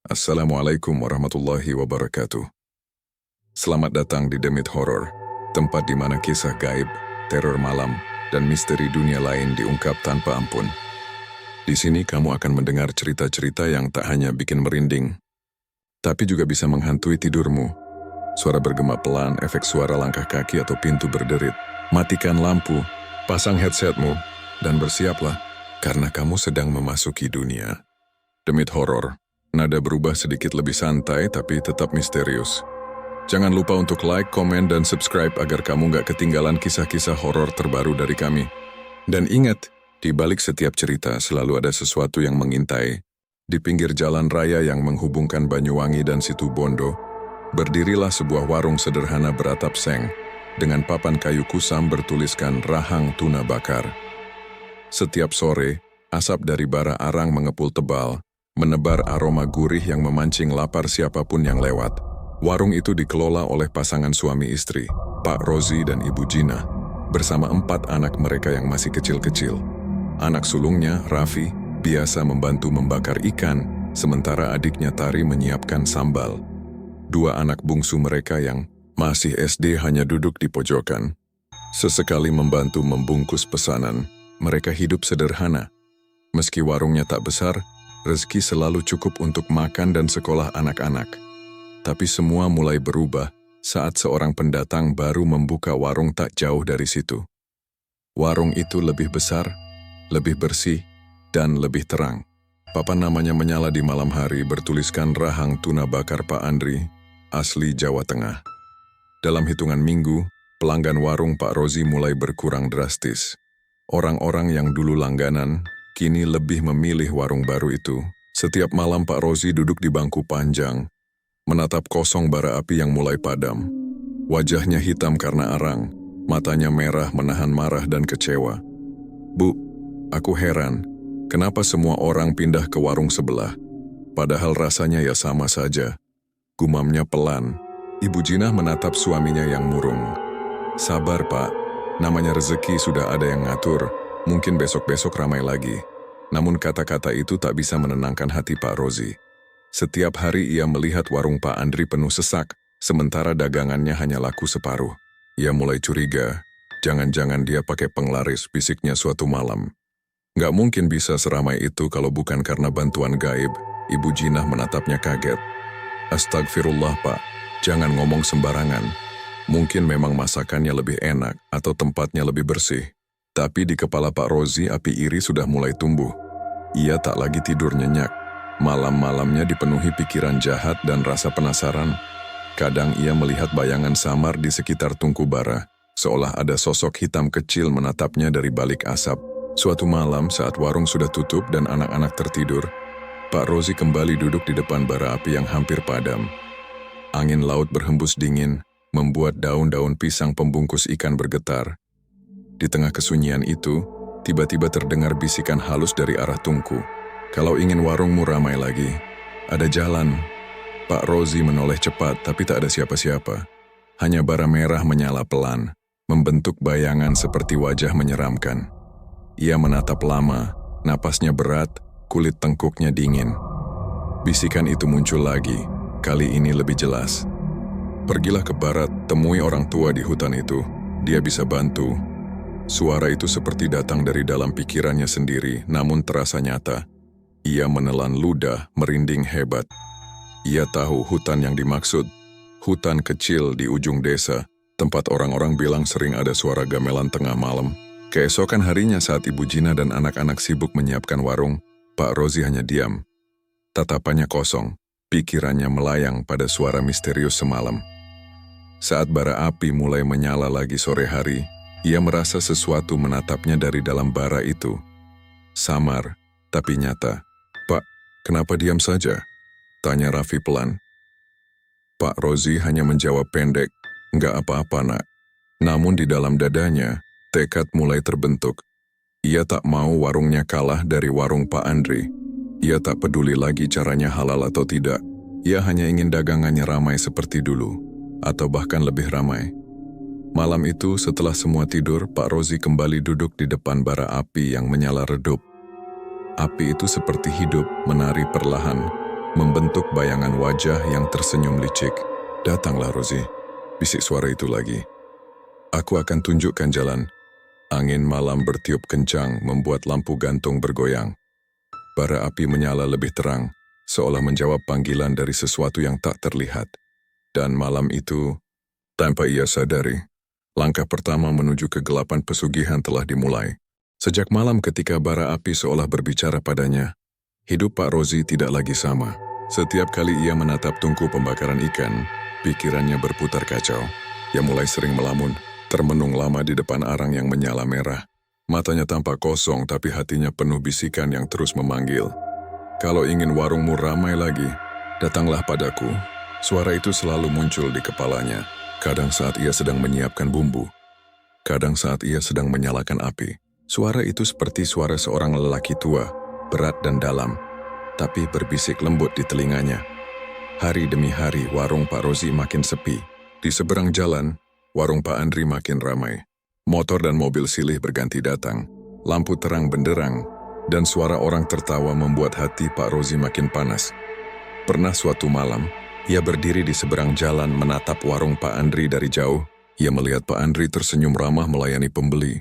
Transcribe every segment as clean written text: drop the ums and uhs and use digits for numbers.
Assalamualaikum warahmatullahi wabarakatuh. Selamat datang di Demit Horror, tempat di mana kisah gaib, teror malam, dan misteri dunia lain diungkap tanpa ampun. Di sini kamu akan mendengar cerita-cerita yang tak hanya bikin merinding, tapi juga bisa menghantui tidurmu. Suara bergema pelan, efek suara langkah kaki atau pintu berderit. Matikan lampu, pasang headsetmu, dan bersiaplah, karena kamu sedang memasuki dunia Demit Horror. Nada berubah sedikit lebih santai tapi tetap misterius. Jangan lupa untuk like, komen, dan subscribe agar kamu nggak ketinggalan kisah-kisah horor terbaru dari kami. Dan ingat, di balik setiap cerita selalu ada sesuatu yang mengintai. Di pinggir jalan raya yang menghubungkan Banyuwangi dan Situbondo, berdirilah sebuah warung sederhana beratap seng, dengan papan kayu kusam bertuliskan Rahang Tuna Bakar. Setiap sore, asap dari bara arang mengepul tebal, menebar aroma gurih yang memancing lapar siapapun yang lewat. Warung itu dikelola oleh pasangan suami istri, Pak Rozi dan Ibu Jina, bersama 4 anak mereka yang masih kecil-kecil. Anak sulungnya, Raffi, biasa membantu membakar ikan, sementara adiknya Tari menyiapkan sambal. 2 anak bungsu mereka yang masih SD hanya duduk di pojokan. Sesekali membantu membungkus pesanan, mereka hidup sederhana. Meski warungnya tak besar, rezeki selalu cukup untuk makan dan sekolah anak-anak. Tapi semua mulai berubah saat seorang pendatang baru membuka warung tak jauh dari situ. Warung itu lebih besar, lebih bersih, dan lebih terang. Papan namanya menyala di malam hari bertuliskan Rahang Tuna Bakar Pak Andri, asli Jawa Tengah. Dalam hitungan minggu, pelanggan warung Pak Rozi mulai berkurang drastis. Orang-orang yang dulu langganan kini lebih memilih warung baru itu. Setiap malam Pak Rozi duduk di bangku panjang, menatap kosong bara api yang mulai padam. Wajahnya hitam karena arang, matanya merah menahan marah dan kecewa. "Bu, aku heran, kenapa semua orang pindah ke warung sebelah? Padahal rasanya ya sama saja," gumamnya pelan. Ibu Jinah menatap suaminya yang murung. "Sabar Pak, namanya rezeki sudah ada yang ngatur. Mungkin besok-besok ramai lagi." Namun kata-kata itu tak bisa menenangkan hati Pak Rozi. Setiap hari ia melihat warung Pak Andri penuh sesak, sementara dagangannya hanya laku separuh. Ia mulai curiga, jangan-jangan dia pakai penglaris, fisiknya suatu malam. Nggak mungkin bisa seramai itu kalau bukan karena bantuan gaib. Ibu Jinah menatapnya kaget. "Astagfirullah Pak, jangan ngomong sembarangan. Mungkin memang masakannya lebih enak atau tempatnya lebih bersih." Tapi di kepala Pak Rozi api iri sudah mulai tumbuh. Ia tak lagi tidur nyenyak. Malam-malamnya dipenuhi pikiran jahat dan rasa penasaran. Kadang ia melihat bayangan samar di sekitar tungku bara, seolah ada sosok hitam kecil menatapnya dari balik asap. Suatu malam saat warung sudah tutup dan anak-anak tertidur, Pak Rozi kembali duduk di depan bara api yang hampir padam. Angin laut berhembus dingin, membuat daun-daun pisang pembungkus ikan bergetar. Di tengah kesunyian itu, tiba-tiba terdengar bisikan halus dari arah tungku. "Kalau ingin warungmu ramai lagi, ada jalan." Pak Rozi menoleh cepat, tapi tak ada siapa-siapa. Hanya bara merah menyala pelan, membentuk bayangan seperti wajah menyeramkan. Ia menatap lama, napasnya berat, kulit tengkuknya dingin. Bisikan itu muncul lagi, kali ini lebih jelas. "Pergilah ke barat, temui orang tua di hutan itu. Dia bisa bantu." Suara itu seperti datang dari dalam pikirannya sendiri, namun terasa nyata. Ia menelan ludah, merinding hebat. Ia tahu hutan yang dimaksud, hutan kecil di ujung desa, tempat orang-orang bilang sering ada suara gamelan tengah malam. Keesokan harinya saat Ibu Jina dan anak-anak sibuk menyiapkan warung, Pak Rozi hanya diam. Tatapannya kosong, pikirannya melayang pada suara misterius semalam. Saat bara api mulai menyala lagi sore hari, ia merasa sesuatu menatapnya dari dalam bara itu. Samar, tapi nyata. "Pak, kenapa diam saja?" tanya Raffi pelan. Pak Rozi hanya menjawab pendek, "Nggak apa-apa nak." Namun di dalam dadanya, tekad mulai terbentuk. Ia tak mau warungnya kalah dari warung Pak Andri. Ia tak peduli lagi caranya halal atau tidak. Ia hanya ingin dagangannya ramai seperti dulu, atau bahkan lebih ramai. Malam itu setelah semua tidur, Pak Rozi kembali duduk di depan bara api yang menyala redup. Api itu seperti hidup, menari perlahan. membentuk bayangan wajah yang tersenyum licik. "Datanglah, Rosie," bisik suara itu lagi. "Aku akan tunjukkan jalan." Angin malam bertiup kencang membuat lampu gantung bergoyang. Bara api menyala lebih terang, seolah menjawab panggilan dari sesuatu yang tak terlihat. Dan malam itu, tanpa ia sadari, langkah pertama menuju kegelapan pesugihan telah dimulai. Sejak malam ketika bara api seolah berbicara padanya, hidup Pak Rosie tidak lagi sama. Setiap kali ia menatap tungku pembakaran ikan, pikirannya berputar kacau. Ia mulai sering melamun, termenung lama di depan arang yang menyala merah. Matanya tampak kosong tapi hatinya penuh bisikan yang terus memanggil. "Kalau ingin warungmu ramai lagi, datanglah padaku." Suara itu selalu muncul di kepalanya. Kadang saat ia sedang menyiapkan bumbu, kadang saat ia sedang menyalakan api. Suara itu seperti suara seorang lelaki tua, berat dan dalam, tapi berbisik lembut di telinganya. Hari demi hari warung Pak Rosie makin sepi. Di seberang jalan, warung Pak Andri makin ramai. Motor dan mobil silih berganti datang. Lampu terang benderang, dan suara orang tertawa membuat hati Pak Rosie makin panas. Pernah suatu malam, ia berdiri di seberang jalan menatap warung Pak Andri dari jauh. Ia melihat Pak Andri tersenyum ramah melayani pembeli.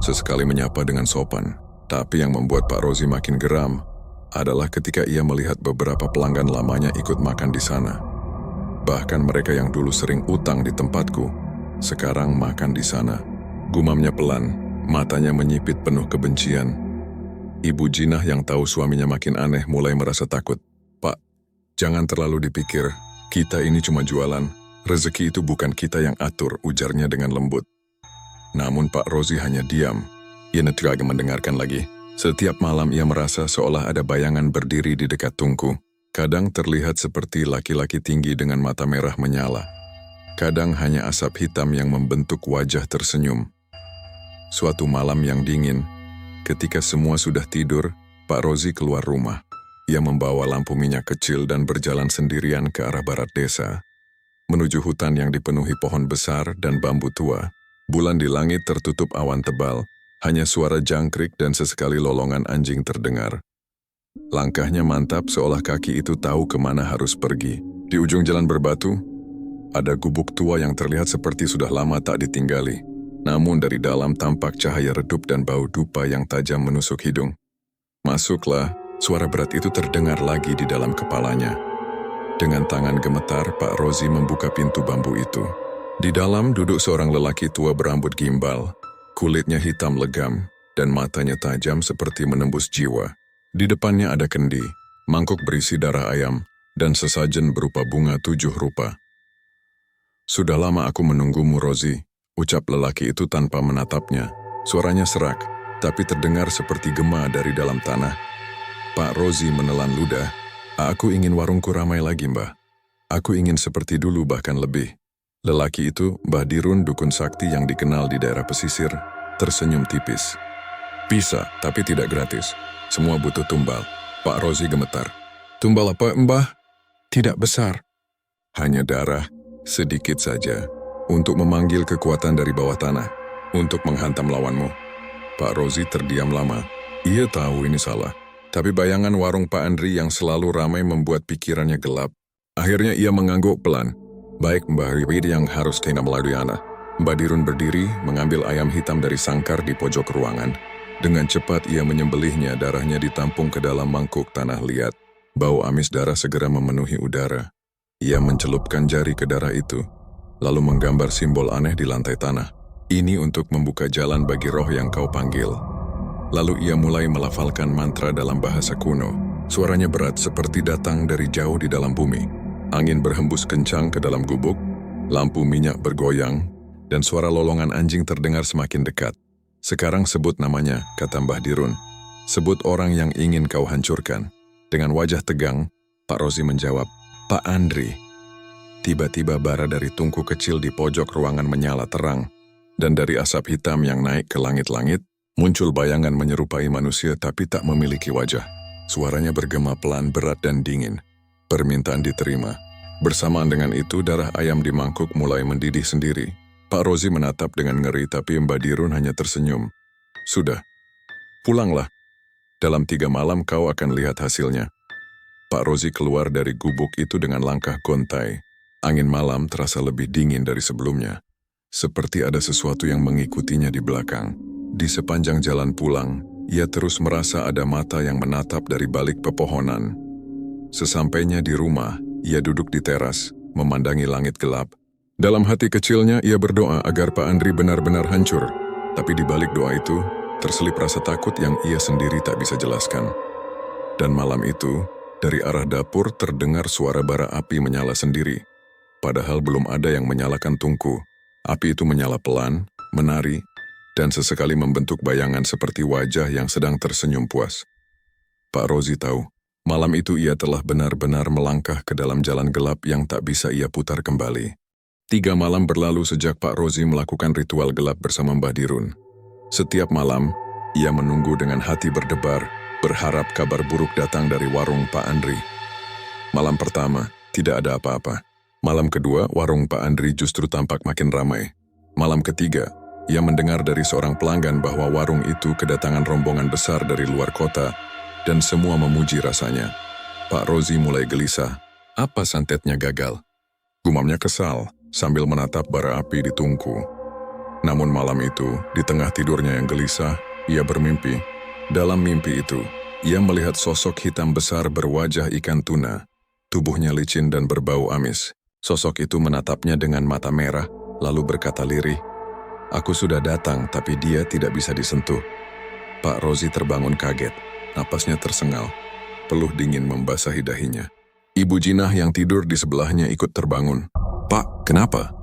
Sesekali menyapa dengan sopan. Tapi yang membuat Pak Rosie makin geram adalah ketika ia melihat beberapa pelanggan lamanya ikut makan di sana. Bahkan mereka yang dulu sering utang di tempatku, sekarang makan di sana. Gumamnya pelan, matanya menyipit penuh kebencian. Ibu Jinah yang tahu suaminya makin aneh mulai merasa takut. "Pak, jangan terlalu dipikir, kita ini cuma jualan. Rezeki itu bukan kita yang atur," ujarnya dengan lembut. Namun Pak Rosie hanya diam. Ia tidak mendengarkan lagi. Setiap malam ia merasa seolah ada bayangan berdiri di dekat tungku. Kadang terlihat seperti laki-laki tinggi dengan mata merah menyala. Kadang hanya asap hitam yang membentuk wajah tersenyum. Suatu malam yang dingin, ketika semua sudah tidur, Pak Rosie keluar rumah. Ia membawa lampu minyak kecil dan berjalan sendirian ke arah barat desa, menuju hutan yang dipenuhi pohon besar dan bambu tua. Bulan di langit tertutup awan tebal, hanya suara jangkrik dan sesekali lolongan anjing terdengar. Langkahnya mantap seolah kaki itu tahu kemana harus pergi. Di ujung jalan berbatu, ada gubuk tua yang terlihat seperti sudah lama tak ditinggali. Namun dari dalam tampak cahaya redup dan bau dupa yang tajam menusuk hidung. "Masuklah," suara berat itu terdengar lagi di dalam kepalanya. Dengan tangan gemetar, Pak Rosie membuka pintu bambu itu. Di dalam duduk seorang lelaki tua berambut gimbal, kulitnya hitam legam, dan matanya tajam seperti menembus jiwa. Di depannya ada kendi, mangkuk berisi darah ayam, dan sesajen berupa bunga 7 rupa. "Sudah lama aku menunggumu, Rosie," ucap lelaki itu tanpa menatapnya. Suaranya serak, tapi terdengar seperti gema dari dalam tanah. Pak Rosie menelan ludah. "Aku ingin warungku ramai lagi, Mbah. Aku ingin seperti dulu bahkan lebih." Lelaki itu, Mbah Dirun dukun sakti yang dikenal di daerah pesisir, tersenyum tipis. "Bisa, tapi tidak gratis. Semua butuh tumbal." Pak Rosie gemetar. "Tumbal apa, Mbah?" "Tidak besar. Hanya darah, sedikit saja. Untuk memanggil kekuatan dari bawah tanah. Untuk menghantam lawanmu." Pak Rosie terdiam lama. Ia tahu ini salah. Tapi bayangan warung Pak Andri yang selalu ramai membuat pikirannya gelap. Akhirnya ia mengangguk pelan. "Baik, Mbah Riwid yang harus kena melalui anak." Mbah Dirun berdiri, mengambil ayam hitam dari sangkar di pojok ruangan. Dengan cepat ia menyembelihnya, darahnya ditampung ke dalam mangkuk tanah liat. Bau amis darah segera memenuhi udara. Ia mencelupkan jari ke darah itu, lalu menggambar simbol aneh di lantai tanah. "Ini untuk membuka jalan bagi roh yang kau panggil." Lalu ia mulai melafalkan mantra dalam bahasa kuno. Suaranya berat seperti datang dari jauh di dalam bumi. Angin berhembus kencang ke dalam gubuk, lampu minyak bergoyang, dan suara lolongan anjing terdengar semakin dekat. "Sekarang sebut namanya," kata Mbah Dirun. "Sebut orang yang ingin kau hancurkan." Dengan wajah tegang, Pak Rosie menjawab, "Pak Andri." Tiba-tiba bara dari tungku kecil di pojok ruangan menyala terang, dan dari asap hitam yang naik ke langit-langit, muncul bayangan menyerupai manusia tapi tak memiliki wajah. Suaranya bergema pelan, berat dan dingin. Permintaan diterima. Bersamaan dengan itu, darah ayam di mangkuk mulai mendidih sendiri. Pak Rosie menatap dengan ngeri, tapi Mbah Dirun hanya tersenyum. "Sudah, pulanglah. Dalam 3 malam kau akan lihat hasilnya." Pak Rozi keluar dari gubuk itu dengan langkah gontai. Angin malam terasa lebih dingin dari sebelumnya. Seperti ada sesuatu yang mengikutinya di belakang. Di sepanjang jalan pulang, ia terus merasa ada mata yang menatap dari balik pepohonan. Sesampainya di rumah, ia duduk di teras, memandangi langit gelap. Dalam hati kecilnya, ia berdoa agar Pak Andri benar-benar hancur. Tapi di balik doa itu, terselip rasa takut yang ia sendiri tak bisa jelaskan. Dan malam itu, dari arah dapur terdengar suara bara api menyala sendiri. Padahal belum ada yang menyalakan tungku. Api itu menyala pelan, menari, dan sesekali membentuk bayangan seperti wajah yang sedang tersenyum puas. Pak Rozi tahu, malam itu ia telah benar-benar melangkah ke dalam jalan gelap yang tak bisa ia putar kembali. 3 malam berlalu sejak Pak Rozi melakukan ritual gelap bersama Mbah Dirun. Setiap malam, ia menunggu dengan hati berdebar, berharap kabar buruk datang dari warung Pak Andri. Malam pertama, tidak ada apa-apa. Malam kedua, warung Pak Andri justru tampak makin ramai. Malam ketiga, ia mendengar dari seorang pelanggan bahwa warung itu kedatangan rombongan besar dari luar kota, dan semua memuji rasanya. Pak Rozi mulai gelisah. Apa santetnya gagal? Gumamnya kesal, sambil menatap bara api di tungku. Namun malam itu, di tengah tidurnya yang gelisah, ia bermimpi. Dalam mimpi itu, ia melihat sosok hitam besar berwajah ikan tuna. Tubuhnya licin dan berbau amis. Sosok itu menatapnya dengan mata merah, lalu berkata lirih, "Aku sudah datang, tapi dia tidak bisa disentuh." Pak Rozi terbangun kaget, napasnya tersengal. Peluh dingin membasahi dahinya. Ibu Jinah yang tidur di sebelahnya ikut terbangun. "Pak, kenapa?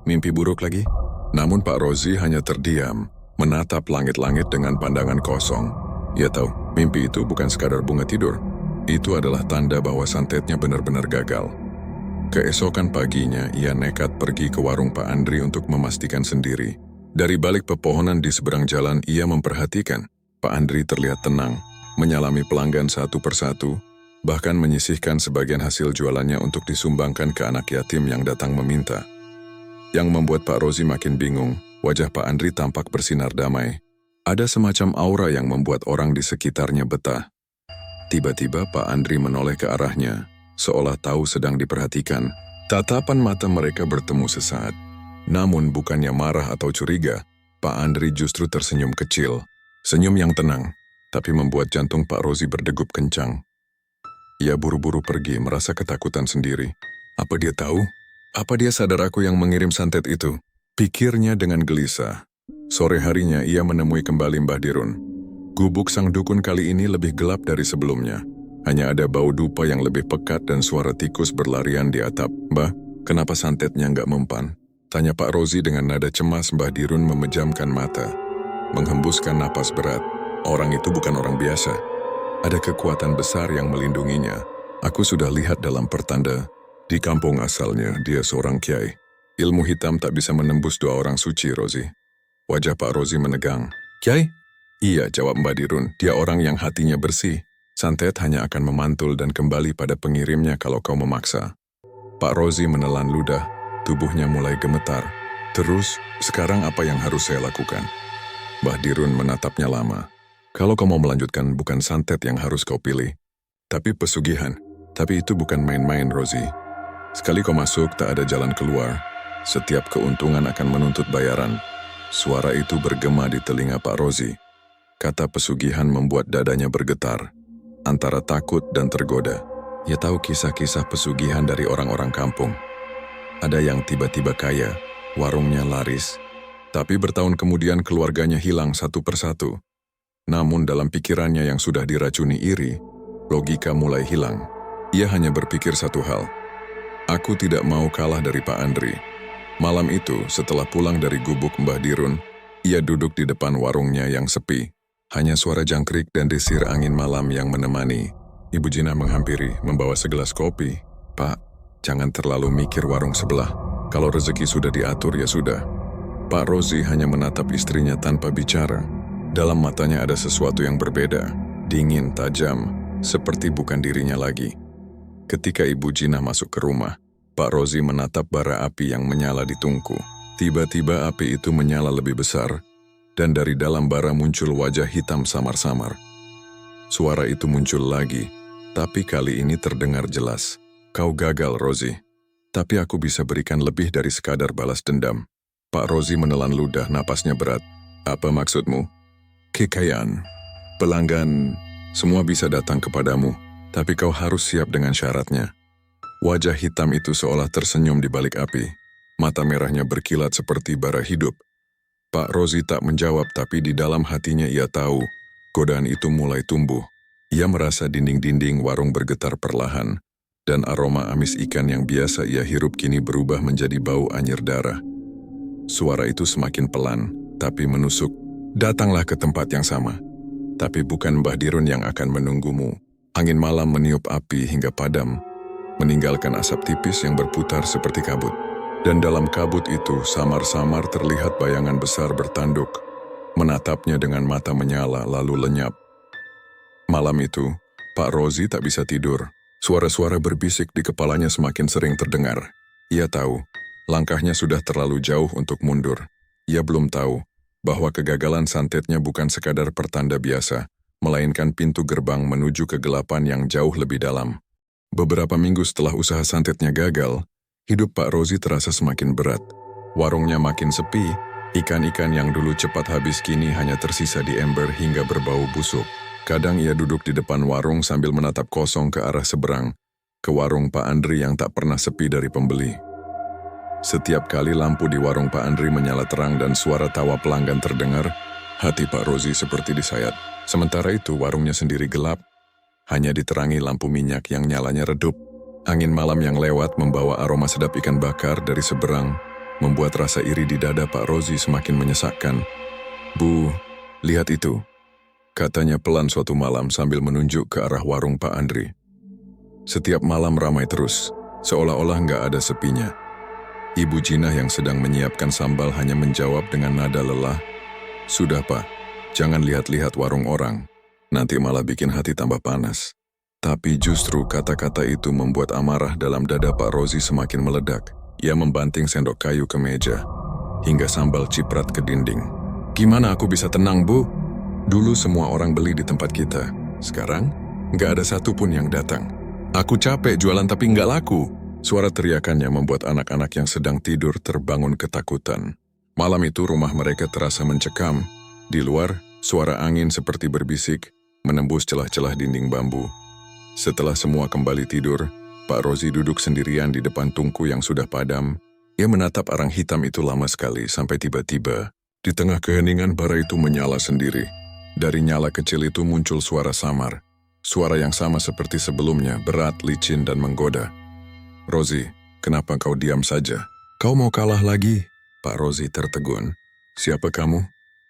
Mimpi buruk lagi?" Namun Pak Rozi hanya terdiam, menatap langit-langit dengan pandangan kosong. Ia tahu, mimpi itu bukan sekadar bunga tidur. Itu adalah tanda bahwa santetnya benar-benar gagal. Keesokan paginya, ia nekat pergi ke warung Pak Andri untuk memastikan sendiri. Dari balik pepohonan di seberang jalan, ia memperhatikan. Pak Andri terlihat tenang, menyalami pelanggan satu persatu, bahkan menyisihkan sebagian hasil jualannya untuk disumbangkan ke anak yatim yang datang meminta. Yang membuat Pak Rozi makin bingung, wajah Pak Andri tampak bersinar damai. Ada semacam aura yang membuat orang di sekitarnya betah. Tiba-tiba Pak Andri menoleh ke arahnya, seolah tahu sedang diperhatikan. Tatapan mata mereka bertemu sesaat. Namun bukannya marah atau curiga, Pak Andri justru tersenyum kecil. Senyum yang tenang, tapi membuat jantung Pak Rozi berdegup kencang. Ia buru-buru pergi, merasa ketakutan sendiri. Apa dia tahu? Apa dia sadar aku yang mengirim santet itu? Pikirnya dengan gelisah. Sore harinya ia menemui kembali Mbah Dirun. Gubuk sang dukun kali ini lebih gelap dari sebelumnya. Hanya ada bau dupa yang lebih pekat dan suara tikus berlarian di atap. "Mbah, kenapa santetnya nggak mempan?" Tanya Pak Rozi dengan nada cemas. Mbah Dirun memejamkan mata, menghembuskan napas berat. Orang itu bukan orang biasa. Ada kekuatan besar yang melindunginya. Aku sudah lihat dalam pertanda. Di kampung asalnya, dia seorang kiai. Ilmu hitam tak bisa menembus 2 orang suci, Rozi. Wajah Pak Rozi menegang. "Kiai?" "Iya," jawab Mbah Dirun. "Dia orang yang hatinya bersih. Santet hanya akan memantul dan kembali pada pengirimnya kalau kau memaksa." Pak Rozi menelan ludah, tubuhnya mulai gemetar. "Terus, sekarang apa yang harus saya lakukan?" Mbah Dirun menatapnya lama. "Kalau kau mau melanjutkan, bukan santet yang harus kau pilih, tapi pesugihan. Tapi itu bukan main-main, Rozi. Sekali kau masuk, tak ada jalan keluar. Setiap keuntungan akan menuntut bayaran." Suara itu bergema di telinga Pak Rozi. Kata pesugihan membuat dadanya bergetar, antara takut dan tergoda. Ia tahu kisah-kisah pesugihan dari orang-orang kampung. Ada yang tiba-tiba kaya, warungnya laris, tapi bertahun kemudian keluarganya hilang satu persatu. Namun dalam pikirannya yang sudah diracuni iri, logika mulai hilang. Ia hanya berpikir satu hal. Aku tidak mau kalah dari Pak Andri. Malam itu, setelah pulang dari gubuk Mbah Dirun, ia duduk di depan warungnya yang sepi. Hanya suara jangkrik dan desir angin malam yang menemani. Ibu Jinah menghampiri, membawa segelas kopi. "Pak, jangan terlalu mikir warung sebelah. Kalau rezeki sudah diatur, ya sudah." Pak Rozi hanya menatap istrinya tanpa bicara. Dalam matanya ada sesuatu yang berbeda, dingin, tajam, seperti bukan dirinya lagi. Ketika Ibu Jinah masuk ke rumah, Pak Rozi menatap bara api yang menyala di tungku. Tiba-tiba api itu menyala lebih besar, dan dari dalam bara muncul wajah hitam samar-samar. Suara itu muncul lagi, Tapi kali ini terdengar jelas. Kau gagal, Rosie. Tapi aku bisa berikan lebih dari sekadar balas dendam. Pak Rosie menelan ludah, napasnya berat. Apa maksudmu? Kekayaan, pelanggan, semua bisa datang kepadamu. Tapi kau harus siap dengan syaratnya. Wajah hitam itu seolah tersenyum di balik api. Mata merahnya berkilat seperti bara hidup. Pak Rosie tak menjawab, tapi di dalam hatinya ia tahu godaan itu mulai tumbuh. Ia merasa dinding-dinding warung bergetar perlahan, dan aroma amis ikan yang biasa ia hirup kini berubah menjadi bau anyir darah. Suara itu semakin pelan, tapi menusuk. Datanglah ke tempat yang sama. Tapi bukan Mbah Dirun yang akan menunggumu. Angin malam meniup api hingga padam, meninggalkan asap tipis yang berputar seperti kabut. Dan dalam kabut itu, samar-samar terlihat bayangan besar bertanduk, menatapnya dengan mata menyala lalu lenyap. Malam itu, Pak Rosie tak bisa tidur. Suara-suara berbisik di kepalanya semakin sering terdengar. Ia tahu, langkahnya sudah terlalu jauh untuk mundur. Ia belum tahu bahwa kegagalan santetnya bukan sekadar pertanda biasa, melainkan pintu gerbang menuju kegelapan yang jauh lebih dalam. Beberapa minggu setelah usaha santetnya gagal, hidup Pak Rosie terasa semakin berat. Warungnya makin sepi, ikan-ikan yang dulu cepat habis kini hanya tersisa di ember hingga berbau busuk. Kadang ia duduk di depan warung sambil menatap kosong ke arah seberang, ke warung Pak Andri yang tak pernah sepi dari pembeli. Setiap kali lampu di warung Pak Andri menyala terang dan suara tawa pelanggan terdengar, hati Pak Rosie seperti disayat. Sementara itu warungnya sendiri gelap, hanya diterangi lampu minyak yang nyalanya redup. Angin malam yang lewat membawa aroma sedap ikan bakar dari seberang, membuat rasa iri di dada Pak Rosie semakin menyesakkan. "Bu, lihat itu," katanya pelan suatu malam sambil menunjuk ke arah warung Pak Andri. Setiap malam ramai terus, seolah-olah nggak ada sepinya. Ibu Jinah yang sedang menyiapkan sambal hanya menjawab dengan nada lelah, "Sudah Pak, jangan lihat-lihat warung orang, nanti malah bikin hati tambah panas." Tapi justru kata-kata itu membuat amarah dalam dada Pak Rosie semakin meledak. Ia membanting sendok kayu ke meja, hingga sambal ciprat ke dinding. "Gimana aku bisa tenang, Bu? Dulu semua orang beli di tempat kita. Sekarang, nggak ada satupun yang datang. Aku capek jualan tapi nggak laku." Suara teriakannya membuat anak-anak yang sedang tidur terbangun ketakutan. Malam itu rumah mereka terasa mencekam. Di luar, suara angin seperti berbisik, menembus celah-celah dinding bambu. Setelah semua kembali tidur, Pak Rosie duduk sendirian di depan tungku yang sudah padam. Ia menatap arang hitam itu lama sekali sampai tiba-tiba, di tengah keheningan bara itu menyala sendiri. Dari nyala kecil itu muncul suara samar. Suara yang sama seperti sebelumnya, berat, licin, dan menggoda. "Rosie, kenapa kau diam saja? Kau mau kalah lagi?" Pak Rosie tertegun. "Siapa kamu?"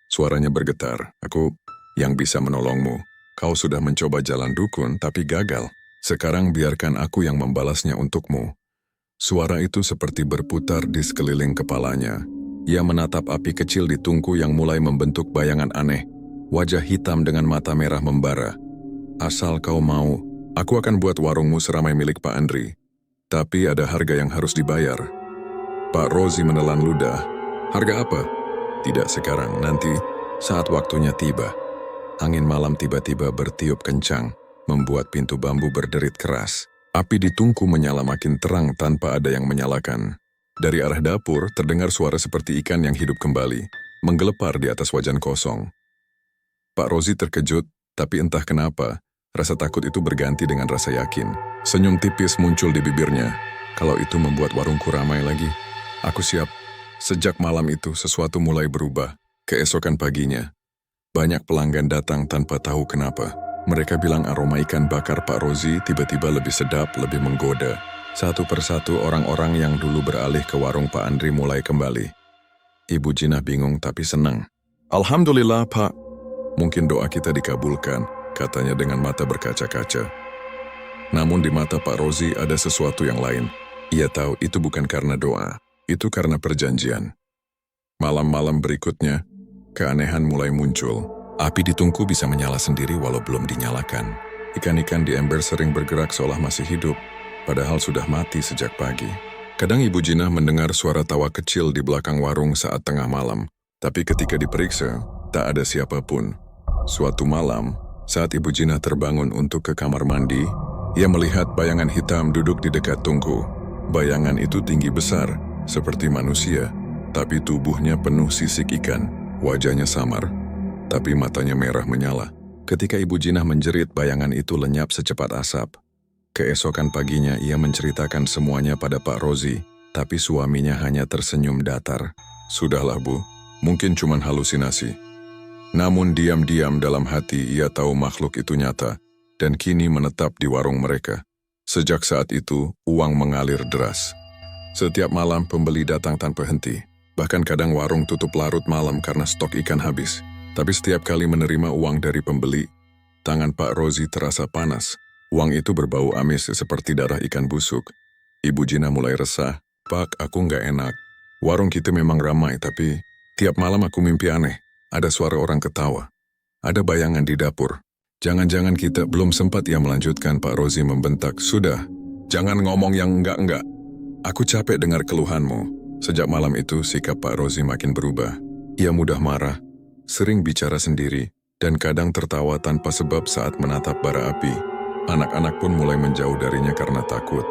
Suaranya bergetar. "Aku yang bisa menolongmu. Kau sudah mencoba jalan dukun tapi gagal. Sekarang biarkan aku yang membalasnya untukmu." Suara itu seperti berputar di sekeliling kepalanya. Ia menatap api kecil di tungku yang mulai membentuk bayangan aneh. Wajah hitam dengan mata merah membara. "Asal kau mau, aku akan buat warungmu seramai milik Pak Andri. Tapi ada harga yang harus dibayar." Pak Rosie menelan ludah. "Harga apa?" "Tidak sekarang, nanti saat waktunya tiba." Angin malam tiba-tiba bertiup kencang, membuat pintu bambu berderit keras. Api di tungku menyala makin terang tanpa ada yang menyalakan. Dari arah dapur terdengar suara seperti ikan yang hidup kembali, menggelepar di atas wajan kosong. Pak Rosie terkejut, tapi entah kenapa, rasa takut itu berganti dengan rasa yakin. Senyum tipis muncul di bibirnya. "Kalau itu membuat warungku ramai lagi, aku siap." Sejak malam itu, sesuatu mulai berubah. Keesokan paginya, banyak pelanggan datang tanpa tahu kenapa. Mereka bilang aroma ikan bakar Pak Rosie tiba-tiba lebih sedap, lebih menggoda. Satu persatu orang-orang yang dulu beralih ke warung Pak Andri mulai kembali. Ibu Jinah bingung tapi senang. "Alhamdulillah, Pak. Mungkin doa kita dikabulkan," katanya dengan mata berkaca-kaca. Namun di mata Pak Rosie ada sesuatu yang lain. Ia tahu itu bukan karena doa, itu karena perjanjian. Malam-malam berikutnya, keanehan mulai muncul. Api di tungku bisa menyala sendiri walau belum dinyalakan. Ikan-ikan di ember sering bergerak seolah masih hidup, padahal sudah mati sejak pagi. Kadang Ibu Jinah mendengar suara tawa kecil di belakang warung saat tengah malam, tapi ketika diperiksa, tak ada siapapun. Suatu malam, saat Ibu Jinah terbangun untuk ke kamar mandi, Ia melihat bayangan hitam duduk di dekat tungku. Bayangan itu tinggi besar, seperti manusia, tapi tubuhnya penuh sisik ikan. Wajahnya samar, tapi matanya merah menyala. Ketika Ibu Jinah menjerit, bayangan itu lenyap secepat asap. Keesokan paginya ia menceritakan semuanya pada Pak Rozi, tapi suaminya hanya tersenyum datar. Sudahlah Bu, mungkin cuma halusinasi. Namun diam-diam dalam hati ia tahu makhluk itu nyata, dan kini menetap di warung mereka. Sejak saat itu, uang mengalir deras. Setiap malam pembeli datang tanpa henti. Bahkan kadang warung tutup larut malam karena stok ikan habis. Tapi setiap kali menerima uang dari pembeli, tangan Pak Rozi terasa panas. Uang itu berbau amis seperti darah ikan busuk. Ibu Jinah mulai resah. Pak, aku nggak enak. Warung kita memang ramai, tapi tiap malam aku mimpi aneh. Ada suara orang ketawa. Ada bayangan di dapur. Jangan-jangan kita belum sempat. Ia melanjutkan. Pak Rozi membentak. Sudah, jangan ngomong yang enggak-enggak. Aku capek dengar keluhanmu. Sejak malam itu, sikap Pak Rozi makin berubah. Ia mudah marah, sering bicara sendiri, dan kadang tertawa tanpa sebab saat menatap bara api. Anak-anak pun mulai menjauh darinya karena takut.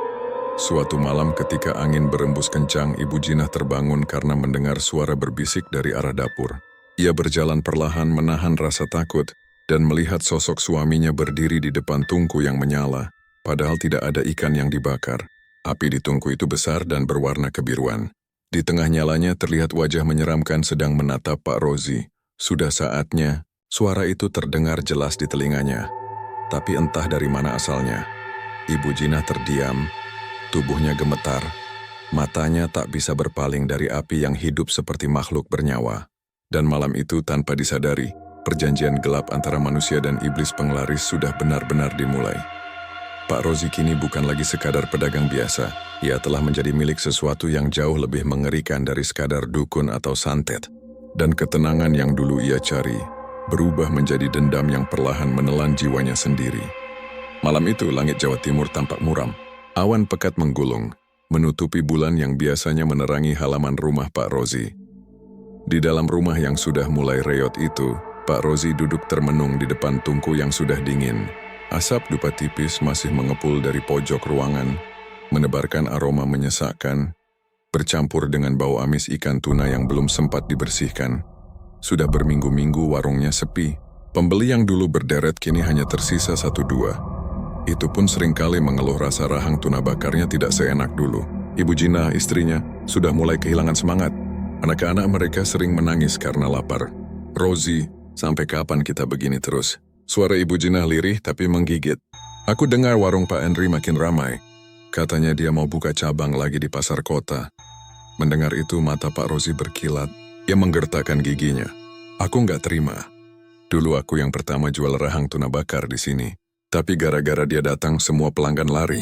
Suatu malam ketika angin berembus kencang, Ibu Jinah terbangun karena mendengar suara berbisik dari arah dapur. Ia berjalan perlahan menahan rasa takut, dan melihat sosok suaminya berdiri di depan tungku yang menyala, padahal tidak ada ikan yang dibakar. Api di tungku itu besar dan berwarna kebiruan. Di tengah nyalanya terlihat wajah menyeramkan sedang menatap Pak Rozi. Sudah saatnya, suara itu terdengar jelas di telinganya. Tapi entah dari mana asalnya. Ibu Jinah terdiam, tubuhnya gemetar, matanya tak bisa berpaling dari api yang hidup seperti makhluk bernyawa. Dan malam itu tanpa disadari, perjanjian gelap antara manusia dan iblis penglaris sudah benar-benar dimulai. Pak Rozi kini bukan lagi sekadar pedagang biasa. Ia telah menjadi milik sesuatu yang jauh lebih mengerikan dari sekadar dukun atau santet. Dan ketenangan yang dulu ia cari, berubah menjadi dendam yang perlahan menelan jiwanya sendiri. Malam itu langit Jawa Timur tampak muram. Awan pekat menggulung, menutupi bulan yang biasanya menerangi halaman rumah Pak Rozi. Di dalam rumah yang sudah mulai reot itu, Pak Rozi duduk termenung di depan tungku yang sudah dingin. Asap dupa tipis masih mengepul dari pojok ruangan, menebarkan aroma menyesakkan, bercampur dengan bau amis ikan tuna yang belum sempat dibersihkan. Sudah berminggu-minggu warungnya sepi. Pembeli yang dulu berderet kini hanya tersisa 1-2. Itu pun seringkali mengeluh rasa rahang tuna bakarnya tidak seenak dulu. Ibu Jinah, istrinya, sudah mulai kehilangan semangat. Anak-anak mereka sering menangis karena lapar. Rozi, sampai kapan kita begini terus? Suara Ibu Jinah lirih tapi menggigit. Aku dengar warung Pak Henry makin ramai. Katanya dia mau buka cabang lagi di pasar kota. Mendengar itu mata Pak Rozi berkilat. Ia menggertakkan giginya. Aku nggak terima. Dulu aku yang pertama jual rahang tuna bakar di sini. Tapi gara-gara dia datang semua pelanggan lari.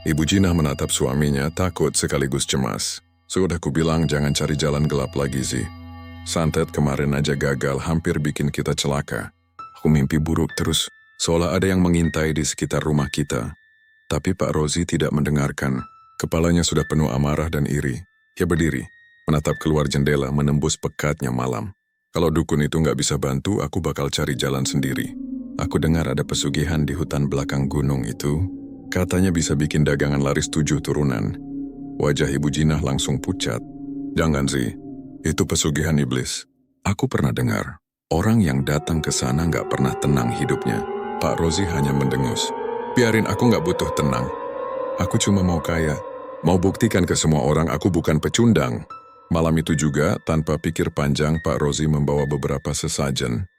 Ibu Jinah menatap suaminya takut sekaligus cemas. Sudah ku bilang jangan cari jalan gelap lagi Zi. Santet kemarin aja gagal hampir bikin kita celaka. Aku mimpi buruk terus, seolah ada yang mengintai di sekitar rumah kita. Tapi Pak Rozi tidak mendengarkan. Kepalanya sudah penuh amarah dan iri. Ia berdiri, menatap keluar jendela menembus pekatnya malam. Kalau dukun itu nggak bisa bantu, aku bakal cari jalan sendiri. Aku dengar ada pesugihan di hutan belakang gunung itu. Katanya bisa bikin dagangan laris 7 turunan. Wajah Ibu Jinah langsung pucat. Jangan sih, itu pesugihan iblis. Aku pernah dengar. Orang yang datang ke sana nggak pernah tenang hidupnya. Pak Rozi hanya mendengus. Biarin, aku nggak butuh tenang. Aku cuma mau kaya. Mau buktikan ke semua orang aku bukan pecundang. Malam itu juga, tanpa pikir panjang, Pak Rozi membawa beberapa sesajen.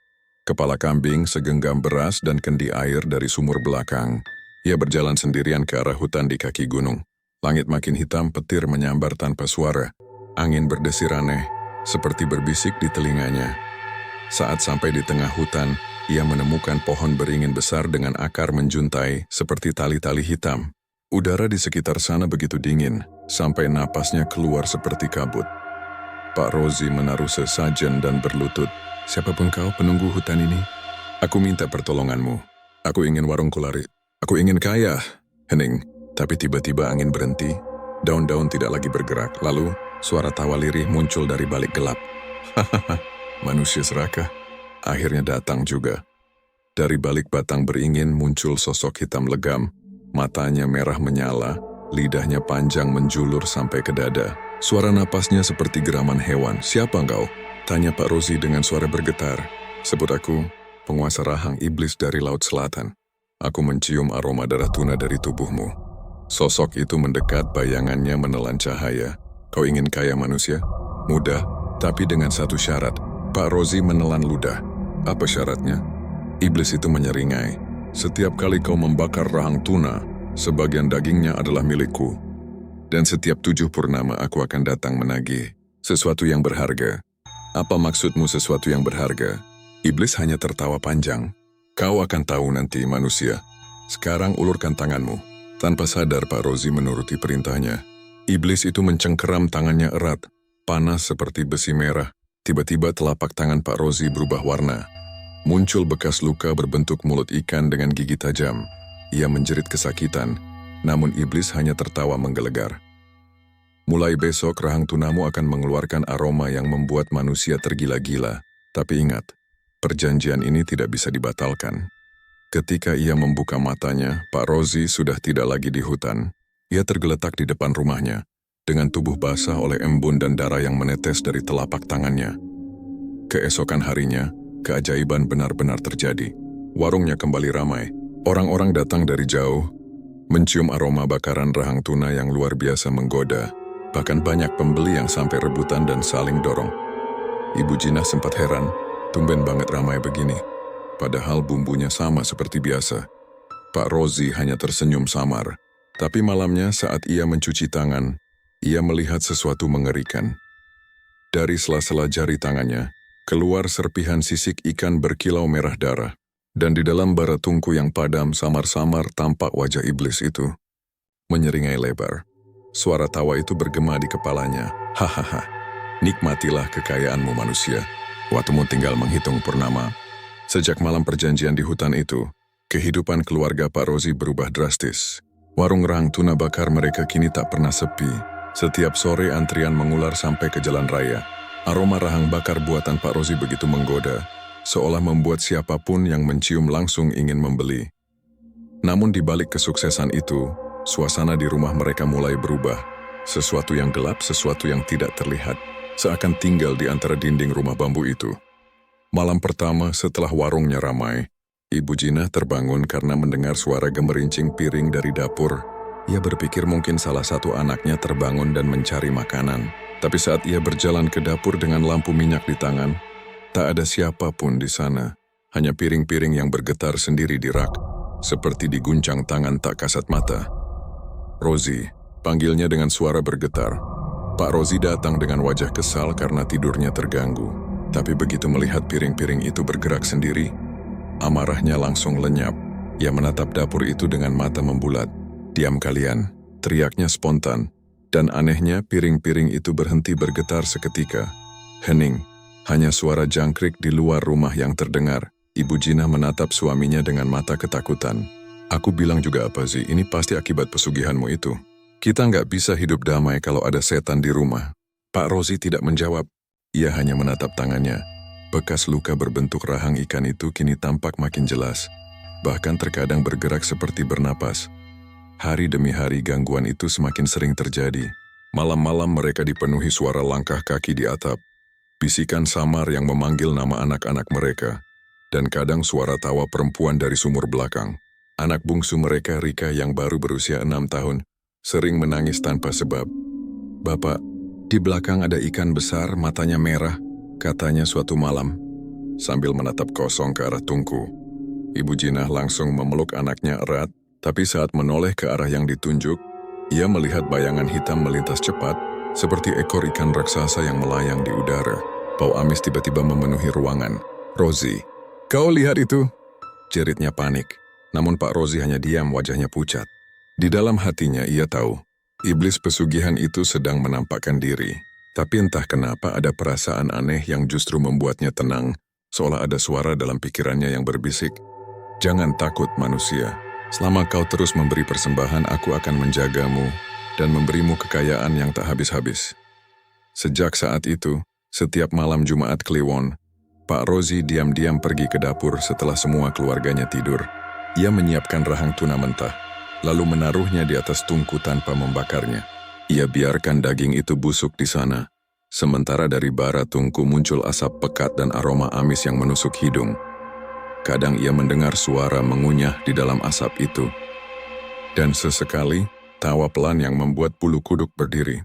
Kepala kambing, segenggam beras, dan kendi air dari sumur belakang. Ia berjalan sendirian ke arah hutan di kaki gunung. Langit makin hitam, petir menyambar tanpa suara. Angin berdesir aneh, seperti berbisik di telinganya. Saat sampai di tengah hutan, ia menemukan pohon beringin besar dengan akar menjuntai seperti tali-tali hitam. Udara di sekitar sana begitu dingin, sampai napasnya keluar seperti kabut. Pak Rozi menaruh sesajen dan berlutut. Siapapun kau penunggu hutan ini, aku minta pertolonganmu. Aku ingin warungku laris. Aku ingin kaya, hening. Tapi tiba-tiba angin berhenti, daun-daun tidak lagi bergerak. Lalu, suara tawa lirih muncul dari balik gelap. Hahaha. Manusia serakah, akhirnya datang juga. Dari balik batang beringin muncul sosok hitam legam. Matanya merah menyala, lidahnya panjang menjulur sampai ke dada. Suara napasnya seperti geraman hewan. "Siapa engkau?" tanya Pak Rozi dengan suara bergetar. "Sebut aku, penguasa rahang iblis dari Laut Selatan. Aku mencium aroma darah tuna dari tubuhmu." Sosok itu mendekat, bayangannya menelan cahaya. "Kau ingin kaya manusia? Mudah, tapi dengan satu syarat." Pak Rozi menelan ludah. "Apa syaratnya?" Iblis itu menyeringai. "Setiap kali kau membakar rahang tuna, sebagian dagingnya adalah milikku. Dan setiap 7 purnama aku akan datang menagih sesuatu yang berharga." "Apa maksudmu sesuatu yang berharga?" Iblis hanya tertawa panjang. "Kau akan tahu nanti, manusia. Sekarang ulurkan tanganmu." Tanpa sadar Pak Rozi menuruti perintahnya. Iblis itu mencengkeram tangannya erat, panas seperti besi merah. Tiba-tiba telapak tangan Pak Rozi berubah warna. Muncul bekas luka berbentuk mulut ikan dengan gigi tajam. Ia menjerit kesakitan, namun iblis hanya tertawa menggelegar. "Mulai besok rahang tunamu akan mengeluarkan aroma yang membuat manusia tergila-gila. Tapi ingat, perjanjian ini tidak bisa dibatalkan." Ketika ia membuka matanya, Pak Rozi sudah tidak lagi di hutan. Ia tergeletak di depan rumahnya, dengan tubuh basah oleh embun dan darah yang menetes dari telapak tangannya. Keesokan harinya, keajaiban benar-benar terjadi. Warungnya kembali ramai. Orang-orang datang dari jauh, mencium aroma bakaran rahang tuna yang luar biasa menggoda. Bahkan banyak pembeli yang sampai rebutan dan saling dorong. Ibu Jinah sempat heran, tumben banget ramai begini. Padahal bumbunya sama seperti biasa. Pak Rozi hanya tersenyum samar. Tapi malamnya saat ia mencuci tangan, ia melihat sesuatu mengerikan. Dari sela-sela jari tangannya, keluar serpihan sisik ikan berkilau merah darah. Dan di dalam bara tungku yang padam samar-samar tampak wajah iblis itu. Menyeringai lebar. Suara tawa itu bergema di kepalanya. "Hahaha, nikmatilah kekayaanmu manusia. Waktumu tinggal menghitung purnama." Sejak malam perjanjian di hutan itu, kehidupan keluarga Pak Rozi berubah drastis. Warung rahang tuna bakar mereka kini tak pernah sepi. Setiap sore antrian mengular sampai ke jalan raya. Aroma rahang bakar buatan Pak Rozi begitu menggoda, seolah membuat siapapun yang mencium langsung ingin membeli. Namun di balik kesuksesan itu, suasana di rumah mereka mulai berubah. Sesuatu yang gelap, sesuatu yang tidak terlihat, seakan tinggal di antara dinding rumah bambu itu. Malam pertama setelah warungnya ramai, Ibu Jinah terbangun karena mendengar suara gemerincing piring dari dapur. Ia berpikir mungkin salah satu anaknya terbangun dan mencari makanan. Tapi saat ia berjalan ke dapur dengan lampu minyak di tangan, tak ada siapapun di sana. Hanya piring-piring yang bergetar sendiri di rak, seperti diguncang tangan tak kasat mata. "Rozi," panggilnya dengan suara bergetar. Pak Rozi datang dengan wajah kesal karena tidurnya terganggu. Tapi begitu melihat piring-piring itu bergerak sendiri, amarahnya langsung lenyap. Ia menatap dapur itu dengan mata membulat. "Diam kalian," teriaknya spontan. Dan anehnya piring-piring itu berhenti bergetar seketika. Hening, hanya suara jangkrik di luar rumah yang terdengar. Ibu Jinah menatap suaminya dengan mata ketakutan. "Aku bilang juga apa sih, ini pasti akibat pesugihanmu itu. Kita nggak bisa hidup damai kalau ada setan di rumah." Pak Rozi tidak menjawab. Ia hanya menatap tangannya. Bekas luka berbentuk rahang ikan itu kini tampak makin jelas. Bahkan terkadang bergerak seperti bernapas. Hari demi hari gangguan itu semakin sering terjadi. Malam-malam mereka dipenuhi suara langkah kaki di atap. Bisikan samar yang memanggil nama anak-anak mereka. Dan kadang suara tawa perempuan dari sumur belakang. Anak bungsu mereka, Rika yang baru berusia 6 tahun, sering menangis tanpa sebab. "Bapak, di belakang ada ikan besar, matanya merah," katanya suatu malam, sambil menatap kosong ke arah tungku. Ibu Jinah langsung memeluk anaknya erat, tapi saat menoleh ke arah yang ditunjuk, ia melihat bayangan hitam melintas cepat, seperti ekor ikan raksasa yang melayang di udara. Bau amis tiba-tiba memenuhi ruangan. "Rozi, kau lihat itu?" jeritnya panik. Namun Pak Rozi hanya diam, wajahnya pucat. Di dalam hatinya ia tahu, iblis pesugihan itu sedang menampakkan diri. Tapi entah kenapa ada perasaan aneh yang justru membuatnya tenang, seolah ada suara dalam pikirannya yang berbisik, "Jangan takut manusia. Selama kau terus memberi persembahan, aku akan menjagamu dan memberimu kekayaan yang tak habis-habis." Sejak saat itu, setiap malam Jumat Kliwon, Pak Rozi diam-diam pergi ke dapur setelah semua keluarganya tidur. Ia menyiapkan rahang tuna mentah, lalu menaruhnya di atas tungku tanpa membakarnya. Ia biarkan daging itu busuk di sana, sementara dari bara tungku muncul asap pekat dan aroma amis yang menusuk hidung. Kadang ia mendengar suara mengunyah di dalam asap itu. Dan sesekali, tawa pelan yang membuat bulu kuduk berdiri.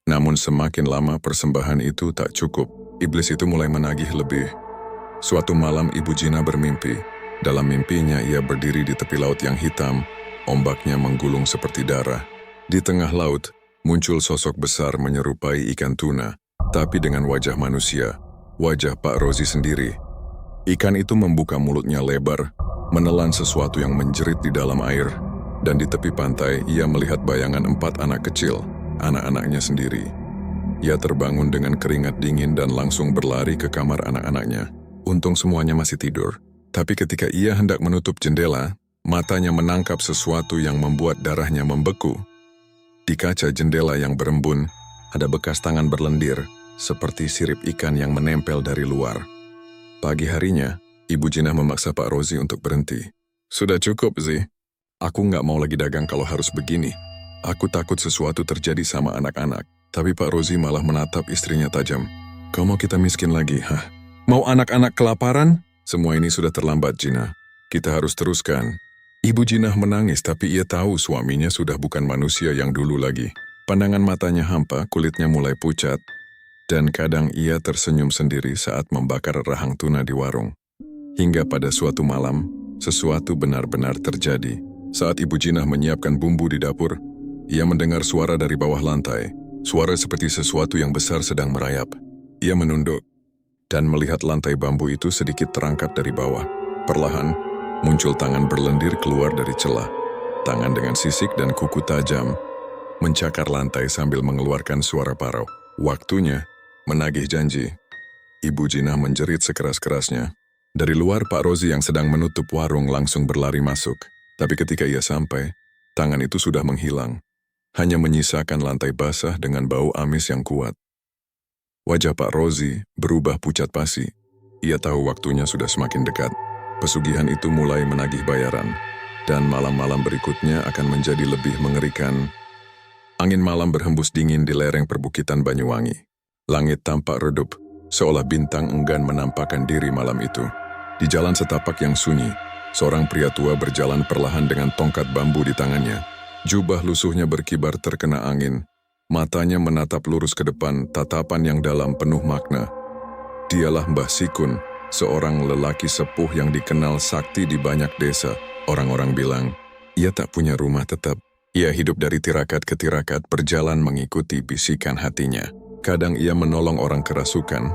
Namun semakin lama persembahan itu tak cukup, iblis itu mulai menagih lebih. Suatu malam Ibu Jina bermimpi. Dalam mimpinya ia berdiri di tepi laut yang hitam, ombaknya menggulung seperti darah. Di tengah laut, muncul sosok besar menyerupai ikan tuna, tapi dengan wajah manusia, wajah Pak Rozi sendiri. Ikan itu membuka mulutnya lebar, menelan sesuatu yang menjerit di dalam air, dan di tepi pantai ia melihat bayangan 4 anak kecil, anak-anaknya sendiri. Ia terbangun dengan keringat dingin dan langsung berlari ke kamar anak-anaknya. Untung semuanya masih tidur. Tapi ketika ia hendak menutup jendela, matanya menangkap sesuatu yang membuat darahnya membeku. Di kaca jendela yang berembun, ada bekas tangan berlendir, seperti sirip ikan yang menempel dari luar. Pagi harinya, Ibu Jina memaksa Pak Rozi untuk berhenti. Sudah cukup, Zi. Aku nggak mau lagi dagang kalau harus begini. Aku takut sesuatu terjadi sama anak-anak. Tapi Pak Rozi malah menatap istrinya tajam. Kau mau kita miskin lagi, hah? Mau anak-anak kelaparan? Semua ini sudah terlambat, Jina. Kita harus teruskan. Ibu Jinah menangis, tapi ia tahu suaminya sudah bukan manusia yang dulu lagi. Pandangan matanya hampa, kulitnya mulai pucat, dan kadang ia tersenyum sendiri saat membakar rahang tuna di warung. Hingga pada suatu malam, sesuatu benar-benar terjadi. Saat Ibu Jinah menyiapkan bumbu di dapur, ia mendengar suara dari bawah lantai. Suara seperti sesuatu yang besar sedang merayap. Ia menunduk dan melihat lantai bambu itu sedikit terangkat dari bawah. Perlahan, muncul tangan berlendir keluar dari celah. Tangan dengan sisik dan kuku tajam mencakar lantai sambil mengeluarkan suara parau. Waktunya menagih janji. Ibu Jinah menjerit sekeras-kerasnya. Dari luar, Pak Rozi yang sedang menutup warung langsung berlari masuk. Tapi ketika ia sampai, tangan itu sudah menghilang. Hanya menyisakan lantai basah dengan bau amis yang kuat. Wajah Pak Rozi berubah pucat pasi. Ia tahu waktunya sudah semakin dekat. Pesugihan itu mulai menagih bayaran. Dan malam-malam berikutnya akan menjadi lebih mengerikan. Angin malam berhembus dingin di lereng perbukitan Banyuwangi. Langit tampak redup, seolah bintang enggan menampakkan diri malam itu. Di jalan setapak yang sunyi, seorang pria tua berjalan perlahan dengan tongkat bambu di tangannya. Jubah lusuhnya berkibar terkena angin. Matanya menatap lurus ke depan, tatapan yang dalam penuh makna. Dialah Mbah Sikun, seorang lelaki sepuh yang dikenal sakti di banyak desa. Orang-orang bilang, ia tak punya rumah tetap. Ia hidup dari tirakat ke tirakat, berjalan mengikuti bisikan hatinya. Kadang ia menolong orang kerasukan,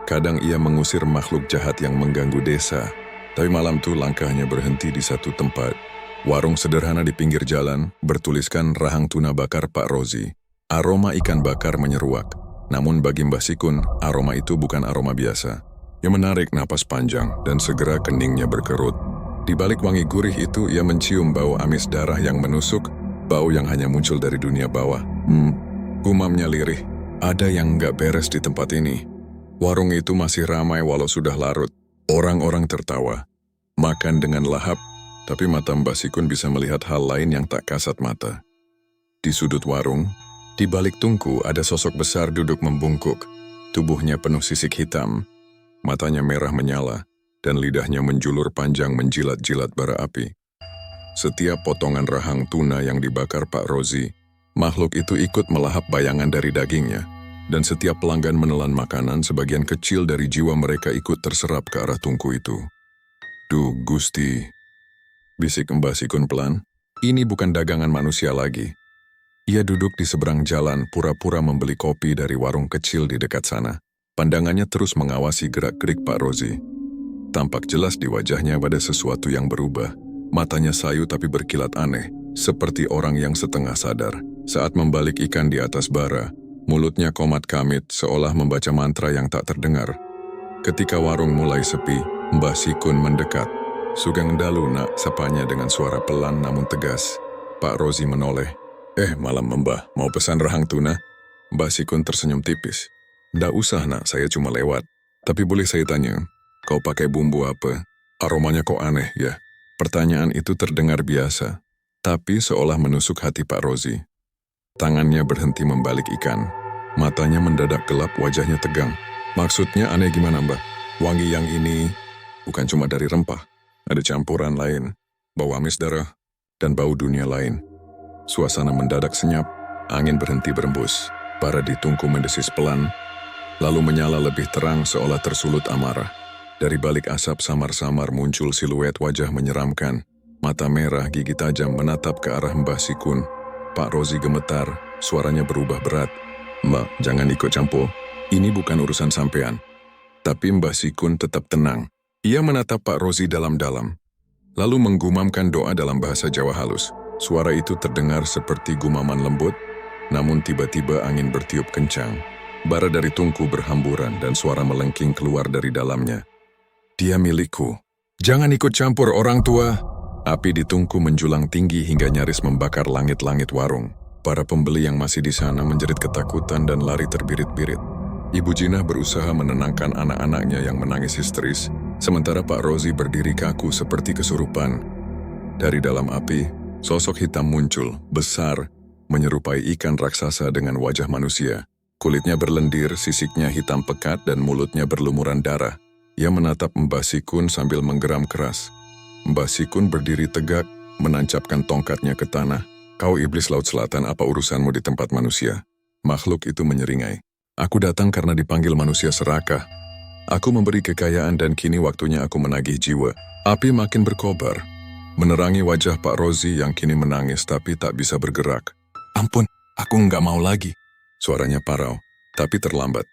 kadang ia mengusir makhluk jahat yang mengganggu desa. Tapi malam itu langkahnya berhenti di satu tempat. Warung sederhana di pinggir jalan, bertuliskan rahang tuna bakar Pak Rozi. Aroma ikan bakar menyeruak. Namun bagi Mbah Sikun, aroma itu bukan aroma biasa. Ia menarik napas panjang dan segera keningnya berkerut. Di balik wangi gurih itu, ia mencium bau amis darah yang menusuk, bau yang hanya muncul dari dunia bawah. Gumamnya lirih. Ada yang nggak beres di tempat ini. Warung itu masih ramai walau sudah larut. Orang-orang tertawa. Makan dengan lahap, tapi mata Mbah Sikun bisa melihat hal lain yang tak kasat mata. Di sudut warung, di balik tungku ada sosok besar duduk membungkuk. Tubuhnya penuh sisik hitam. Matanya merah menyala, dan lidahnya menjulur panjang menjilat-jilat bara api. Setiap potongan rahang tuna yang dibakar Pak Rozi, makhluk itu ikut melahap bayangan dari dagingnya, dan setiap pelanggan menelan makanan, sebagian kecil dari jiwa mereka ikut terserap ke arah tungku itu. Duh Gusti, bisik Mbah Sikun pelan, ini bukan dagangan manusia lagi. Ia duduk di seberang jalan, pura-pura membeli kopi dari warung kecil di dekat sana. Pandangannya terus mengawasi gerak-gerik Pak Rozi. Tampak jelas di wajahnya ada sesuatu yang berubah. Matanya sayu tapi berkilat aneh, seperti orang yang setengah sadar. Saat membalik ikan di atas bara, mulutnya komat kamit seolah membaca mantra yang tak terdengar. Ketika warung mulai sepi, Mbah Sikun mendekat. Sugeng dalu nak, sapanya dengan suara pelan namun tegas. Pak Rozi menoleh. Malam Mbah, mau pesan rahang tuna? Mbah Sikun tersenyum tipis. Ndak usah nak, saya cuma lewat. Tapi boleh saya tanya, kau pakai bumbu apa? Aromanya kok aneh ya? Pertanyaan itu terdengar biasa. tapi seolah menusuk hati Pak Rozi. Tangannya berhenti membalik ikan. Matanya mendadak gelap, wajahnya tegang. Maksudnya aneh gimana, Mbak? Wangi yang ini bukan cuma dari rempah. Ada campuran lain, bau amis darah, dan bau dunia lain. Suasana mendadak senyap, angin berhenti berembus. Bara di tungku mendesis pelan, lalu menyala lebih terang seolah tersulut amarah. Dari balik asap samar-samar muncul siluet wajah menyeramkan. Mata merah, gigi tajam menatap ke arah Mbah Sikun. Pak Rozi gemetar, suaranya berubah berat. Mbak, jangan ikut campur. Ini bukan urusan sampean. Tapi Mbah Sikun tetap tenang. Ia menatap Pak Rozi dalam-dalam, lalu menggumamkan doa dalam bahasa Jawa halus. Suara itu terdengar seperti gumaman lembut, namun tiba-tiba angin bertiup kencang. Bara dari tungku berhamburan dan suara melengking keluar dari dalamnya. Dia milikku. Jangan ikut campur orang tua. Api di tungku menjulang tinggi hingga nyaris membakar langit-langit warung. Para pembeli yang masih di sana menjerit ketakutan dan lari terbirit-birit. Ibu Jinah berusaha menenangkan anak-anaknya yang menangis histeris, sementara Pak Rozi berdiri kaku seperti kesurupan. Dari dalam api, sosok hitam muncul, besar, menyerupai ikan raksasa dengan wajah manusia. Kulitnya berlendir, sisiknya hitam pekat dan mulutnya berlumuran darah. Ia menatap Mbah Sikun sambil menggeram keras. Mbah Sikun berdiri tegak, menancapkan tongkatnya ke tanah. Kau iblis Laut Selatan, apa urusanmu di tempat manusia? Makhluk itu menyeringai. Aku datang karena dipanggil manusia serakah. Aku memberi kekayaan dan kini waktunya aku menagih jiwa. Api makin berkobar, menerangi wajah Pak Rozi yang kini menangis tapi tak bisa bergerak. Ampun, aku nggak mau lagi. Suaranya parau, tapi terlambat.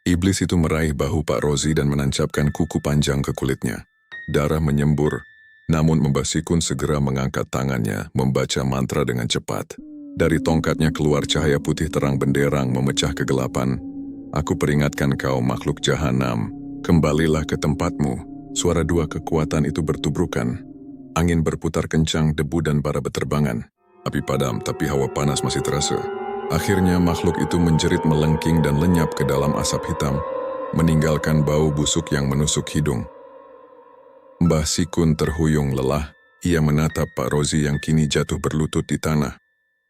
Iblis itu meraih bahu Pak Rozi dan menancapkan kuku panjang ke kulitnya. Darah menyembur. Namun Mbah Sikun segera mengangkat tangannya, membaca mantra dengan cepat. Dari tongkatnya keluar cahaya putih terang benderang memecah kegelapan. Aku peringatkan kau makhluk jahanam, kembalilah ke tempatmu. Suara dua kekuatan itu bertubrukan. Angin berputar kencang, debu dan bara beterbangan. Api padam, tapi hawa panas masih terasa. Akhirnya makhluk itu menjerit melengking dan lenyap ke dalam asap hitam, meninggalkan bau busuk yang menusuk hidung. Mbah Sikun terhuyung lelah, ia menatap Pak Rozi yang kini jatuh berlutut di tanah.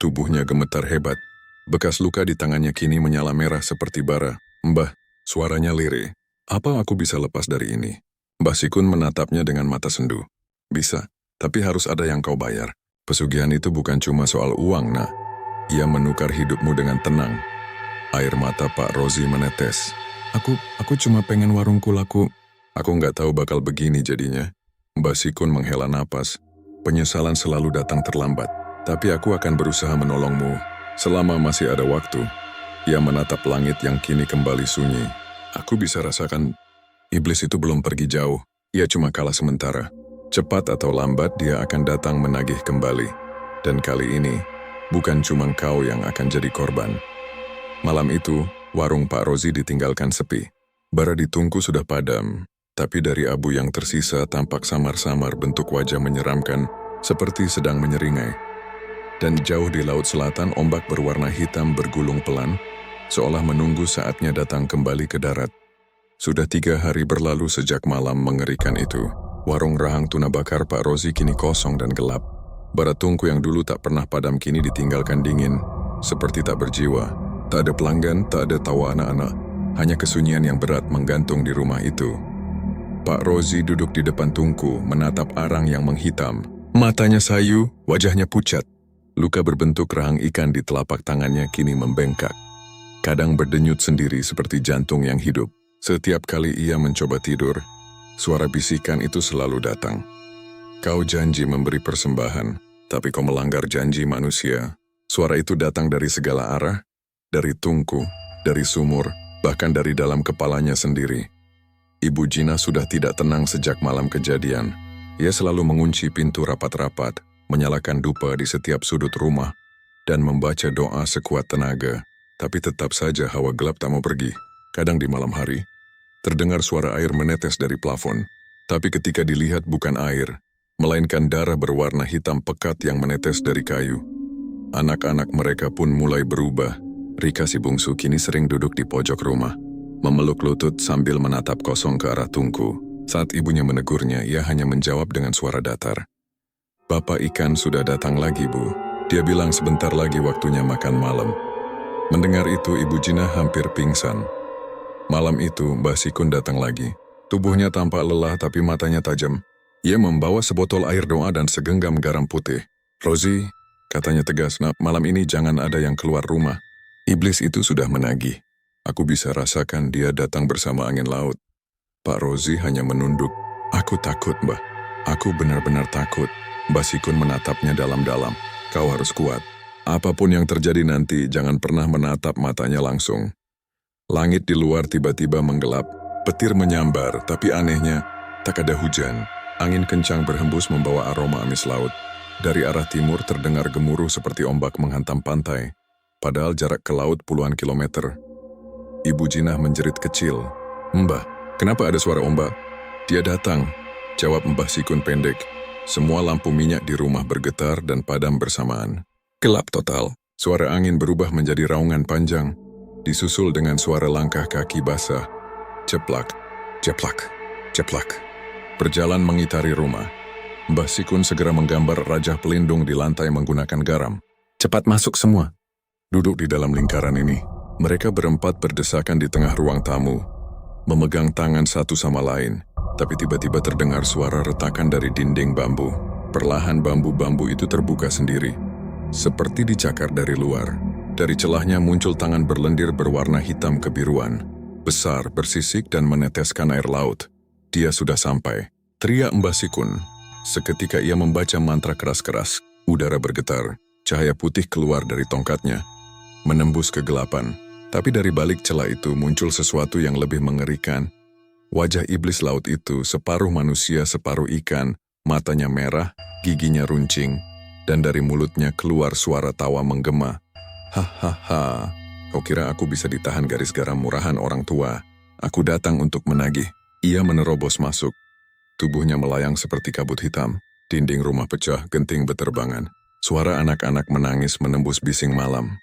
Tubuhnya gemetar hebat, bekas luka di tangannya kini menyala merah seperti bara. Mbah, suaranya lirih. Apa aku bisa lepas dari ini? Mbah Sikun menatapnya dengan mata sendu. Bisa, tapi harus ada yang kau bayar. Pesugihan itu bukan cuma soal uang, nak. Ia menukar hidupmu dengan tenang. Air mata Pak Rozi menetes. Aku cuma pengen warungku laku. Aku nggak tahu bakal begini jadinya. Mbah Sikun menghela napas. Penyesalan selalu datang terlambat. Tapi aku akan berusaha menolongmu selama masih ada waktu. Ia menatap langit yang kini kembali sunyi. Aku bisa rasakan iblis itu belum pergi jauh. Ia cuma kalah sementara. Cepat atau lambat dia akan datang menagih kembali. Dan kali ini, bukan cuma kau yang akan jadi korban. Malam itu, warung Pak Rozi ditinggalkan sepi. Bara di tungku sudah padam. Tapi dari abu yang tersisa tampak samar-samar bentuk wajah menyeramkan, seperti sedang menyeringai. Dan jauh di Laut Selatan ombak berwarna hitam bergulung pelan, seolah menunggu saatnya datang kembali ke darat. Sudah 3 hari berlalu sejak malam mengerikan itu. Warung rahang tuna bakar Pak Rozi kini kosong dan gelap. Bara tungku yang dulu tak pernah padam kini ditinggalkan dingin, seperti tak berjiwa. Tak ada pelanggan, tak ada tawa anak-anak, hanya kesunyian yang berat menggantung di rumah itu. Pak Rozi duduk di depan tungku, menatap arang yang menghitam. Matanya sayu, wajahnya pucat. Luka berbentuk rahang ikan di telapak tangannya kini membengkak. Kadang berdenyut sendiri seperti jantung yang hidup. Setiap kali ia mencoba tidur, suara bisikan itu selalu datang. Kau janji memberi persembahan, tapi kau melanggar janji manusia. Suara itu datang dari segala arah, dari tungku, dari sumur, bahkan dari dalam kepalanya sendiri. Ibu Jinah sudah tidak tenang sejak malam kejadian. Ia selalu mengunci pintu rapat-rapat, menyalakan dupa di setiap sudut rumah, dan membaca doa sekuat tenaga. Tapi tetap saja hawa gelap tak mau pergi. Kadang di malam hari, terdengar suara air menetes dari plafon. Tapi ketika dilihat bukan air, melainkan darah berwarna hitam pekat yang menetes dari kayu. Anak-anak mereka pun mulai berubah. Rika si bungsu kini sering duduk di pojok rumah, memeluk lutut sambil menatap kosong ke arah tungku. Saat ibunya menegurnya, ia hanya menjawab dengan suara datar. Bapak ikan sudah datang lagi, Bu. Dia bilang sebentar lagi waktunya makan malam. Mendengar itu, Ibu Jinah hampir pingsan. Malam itu, Mbah Sikun datang lagi. Tubuhnya tampak lelah tapi matanya tajam. Ia membawa sebotol air doa dan segenggam garam putih. "Rozi," katanya tegas, "Nak, malam ini jangan ada yang keluar rumah." Iblis itu sudah menagih. Aku bisa rasakan dia datang bersama angin laut. Pak Rozi hanya menunduk. "Aku takut, Mbah. Aku benar-benar takut." Mbah Sikun menatapnya dalam-dalam. "Kau harus kuat. Apapun yang terjadi nanti, jangan pernah menatap matanya langsung." Langit di luar tiba-tiba menggelap. Petir menyambar, tapi anehnya, tak ada hujan. Angin kencang berhembus membawa aroma amis laut. Dari arah timur terdengar gemuruh seperti ombak menghantam pantai. Padahal jarak ke laut puluhan kilometer. Ibu Jinah menjerit kecil. "Mbah, kenapa ada suara ombak?" "Dia datang," jawab Mbah Sikun pendek. Semua lampu minyak di rumah bergetar dan padam bersamaan. Gelap total. Suara angin berubah menjadi raungan panjang, disusul dengan suara langkah kaki basah. Ceplak, ceplak, ceplak. Berjalan mengitari rumah. Mbah Sikun segera menggambar rajah pelindung di lantai menggunakan garam. "Cepat masuk semua." Duduk di dalam lingkaran ini, mereka berempat berdesakan di tengah ruang tamu, memegang tangan satu sama lain, tapi tiba-tiba terdengar suara retakan dari dinding bambu. Perlahan bambu-bambu itu terbuka sendiri, seperti dicakar dari luar. Dari celahnya muncul tangan berlendir berwarna hitam kebiruan, besar, bersisik dan meneteskan air laut. "Dia sudah sampai," teriak Mbah Sikun. Seketika ia membaca mantra keras-keras. Udara bergetar, cahaya putih keluar dari tongkatnya, menembus kegelapan. Tapi dari balik celah itu muncul sesuatu yang lebih mengerikan. Wajah iblis laut itu separuh manusia, separuh ikan, matanya merah, giginya runcing, dan dari mulutnya keluar suara tawa menggema. "Hahaha, kau kira aku bisa ditahan garis garam murahan orang tua? Aku datang untuk menagih." Ia menerobos masuk. Tubuhnya melayang seperti kabut hitam. Dinding rumah pecah, genting beterbangan. Suara anak-anak menangis menembus bising malam.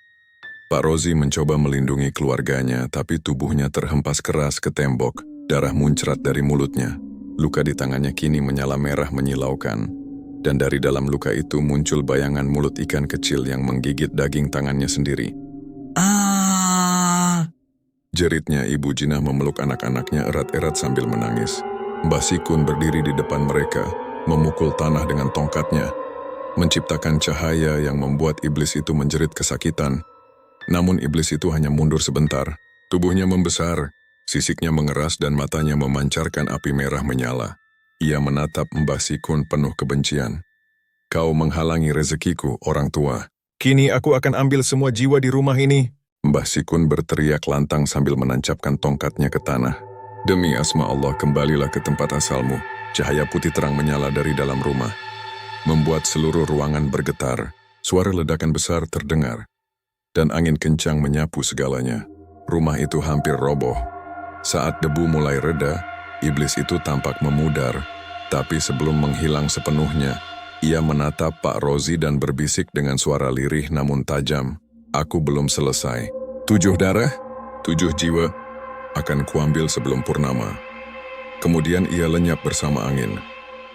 Pak Rozi mencoba melindungi keluarganya, tapi tubuhnya terhempas keras ke tembok. Darah muncrat dari mulutnya. Luka di tangannya kini menyala merah menyilaukan. Dan dari dalam luka itu muncul bayangan mulut ikan kecil yang menggigit daging tangannya sendiri. "Ah!" jeritnya. Ibu Jinah memeluk anak-anaknya erat-erat sambil menangis. Mbah Sikun berdiri di depan mereka, memukul tanah dengan tongkatnya, menciptakan cahaya yang membuat iblis itu menjerit kesakitan. Namun iblis itu hanya mundur sebentar. Tubuhnya membesar, sisiknya mengeras dan matanya memancarkan api merah menyala. Ia menatap Mbah Sikun penuh kebencian. "Kau menghalangi rezekiku, orang tua. Kini aku akan ambil semua jiwa di rumah ini." Mbah Sikun berteriak lantang sambil menancapkan tongkatnya ke tanah. "Demi asma Allah, kembalilah ke tempat asalmu." Cahaya putih terang menyala dari dalam rumah, membuat seluruh ruangan bergetar. Suara ledakan besar terdengar, dan angin kencang menyapu segalanya. Rumah itu hampir roboh. Saat debu mulai reda, iblis itu tampak memudar, tapi sebelum menghilang sepenuhnya, ia menatap Pak Rozi dan berbisik dengan suara lirih namun tajam, "Aku belum selesai. 7 darah, 7 jiwa akan kuambil sebelum purnama." Kemudian ia lenyap bersama angin.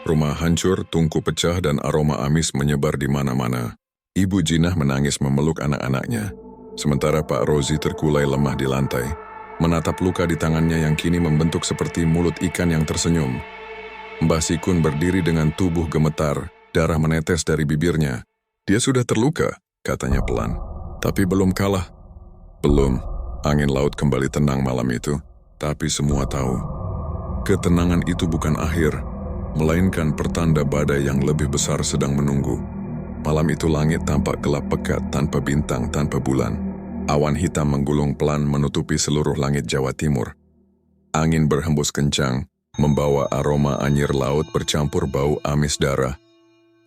Rumah hancur, tungku pecah dan aroma amis menyebar di mana-mana. Ibu Jinah menangis memeluk anak-anaknya, sementara Pak Rozi terkulai lemah di lantai, menatap luka di tangannya yang kini membentuk seperti mulut ikan yang tersenyum. Mbah Sikun berdiri dengan tubuh gemetar, darah menetes dari bibirnya. "Dia sudah terluka," katanya pelan. "Tapi belum kalah." "Belum." Angin laut kembali tenang malam itu, tapi semua tahu, ketenangan itu bukan akhir, melainkan pertanda badai yang lebih besar sedang menunggu. Malam itu langit tampak gelap pekat, tanpa bintang, tanpa bulan. Awan hitam menggulung pelan menutupi seluruh langit Jawa Timur. Angin berhembus kencang, membawa aroma anyir laut bercampur bau amis darah,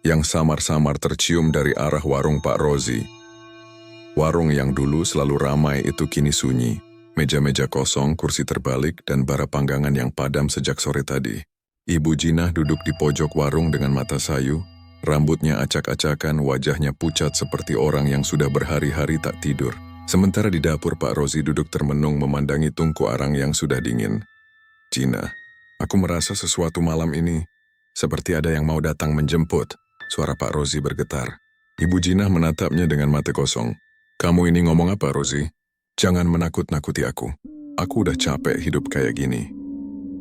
yang samar-samar tercium dari arah warung Pak Rozi. Warung yang dulu selalu ramai itu kini sunyi. Meja-meja kosong, kursi terbalik, dan bara panggangan yang padam sejak sore tadi. Ibu Jinah duduk di pojok warung dengan mata sayu, rambutnya acak-acakan, wajahnya pucat seperti orang yang sudah berhari-hari tak tidur. Sementara di dapur Pak Rozi duduk termenung memandangi tungku arang yang sudah dingin. "Jinah, aku merasa sesuatu malam ini, seperti ada yang mau datang menjemput." Suara Pak Rozi bergetar. Ibu Jinah menatapnya dengan mata kosong. Kamu ini ngomong apa, Rozi? Jangan menakut-nakuti aku. Aku udah capek hidup kayak gini.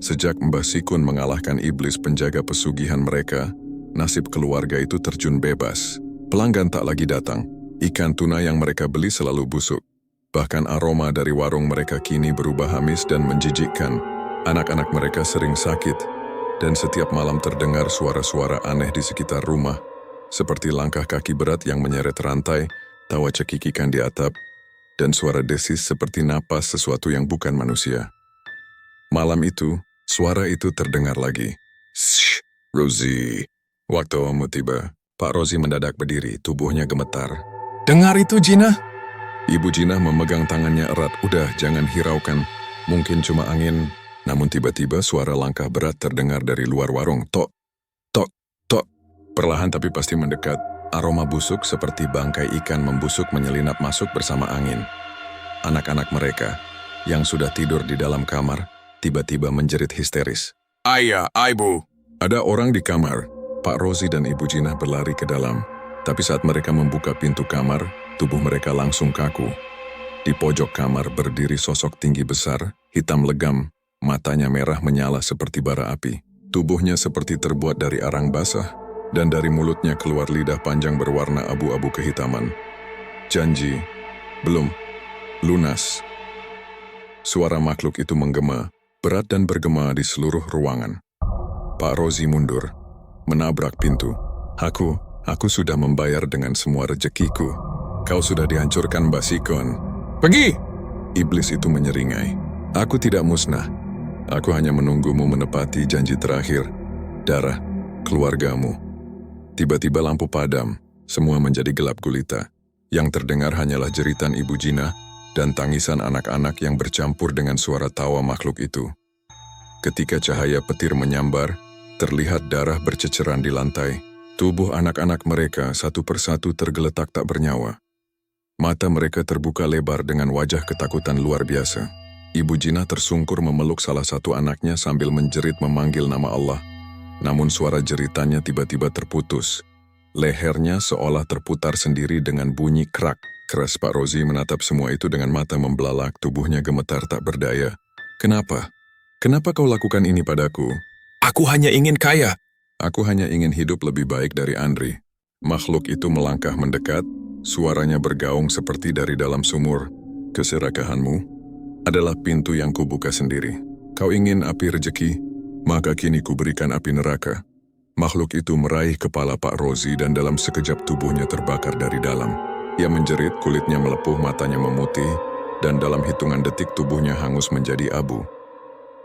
Sejak Mbah Sikun mengalahkan iblis penjaga pesugihan mereka, nasib keluarga itu terjun bebas. Pelanggan tak lagi datang. Ikan tuna yang mereka beli selalu busuk. Bahkan aroma dari warung mereka kini berubah amis dan menjijikkan. Anak-anak mereka sering sakit, dan setiap malam terdengar suara-suara aneh di sekitar rumah, seperti langkah kaki berat yang menyeret rantai, tawa cekikikan di atap, dan suara desis seperti napas sesuatu yang bukan manusia. Malam itu, suara itu terdengar lagi. Shh, Rozi. Waktu kamu tiba, Pak Rozi mendadak berdiri, tubuhnya gemetar. Dengar itu, Jinah? Ibu Jinah memegang tangannya erat. Udah, jangan hiraukan. Mungkin cuma angin. Namun tiba-tiba suara langkah berat terdengar dari luar warung. Tok, tok, tok. Perlahan tapi pasti mendekat. Aroma busuk seperti bangkai ikan membusuk menyelinap masuk bersama angin. Anak-anak mereka, yang sudah tidur di dalam kamar, tiba-tiba menjerit histeris. Ayah, ibu. Ada orang di kamar. Pak Rozi dan Ibu Jinah berlari ke dalam. Tapi saat mereka membuka pintu kamar, tubuh mereka langsung kaku. Di pojok kamar berdiri sosok tinggi besar, hitam legam, matanya merah menyala seperti bara api. Tubuhnya seperti terbuat dari arang basah, dan dari mulutnya keluar lidah panjang berwarna abu-abu kehitaman. Janji, belum, lunas. Suara makhluk itu menggema, berat dan bergema di seluruh ruangan. Pak Rozi mundur, menabrak pintu. Aku sudah membayar dengan semua rezekiku. Kau sudah dihancurkan, Mbah Sikun. Pergi! Iblis itu menyeringai. Aku tidak musnah. Aku hanya menunggumu menepati janji terakhir. Darah, keluargamu. Tiba-tiba lampu padam. Semua menjadi gelap gulita. Yang terdengar hanyalah jeritan Ibu Jinah dan tangisan anak-anak yang bercampur dengan suara tawa makhluk itu. Ketika cahaya petir menyambar, terlihat darah berceceran di lantai. Tubuh anak-anak mereka satu persatu tergeletak tak bernyawa. Mata mereka terbuka lebar dengan wajah ketakutan luar biasa. Ibu Jinah tersungkur memeluk salah satu anaknya sambil menjerit memanggil nama Allah. Namun suara jeritannya tiba-tiba terputus. Lehernya seolah terputar sendiri dengan bunyi krak. Keras Pak Rozi menatap semua itu dengan mata membelalak, tubuhnya gemetar tak berdaya. Kenapa? Kenapa kau lakukan ini padaku? Aku hanya ingin kaya. Aku hanya ingin hidup lebih baik dari Andri. Makhluk itu melangkah mendekat, suaranya bergaung seperti dari dalam sumur. Keserakahanmu adalah pintu yang kubuka sendiri. Kau ingin api rejeki, maka kini kuberikan api neraka. Makhluk itu meraih kepala Pak Rozi dan dalam sekejap tubuhnya terbakar dari dalam. Ia menjerit, kulitnya melepuh, matanya memutih, dan dalam hitungan detik tubuhnya hangus menjadi abu.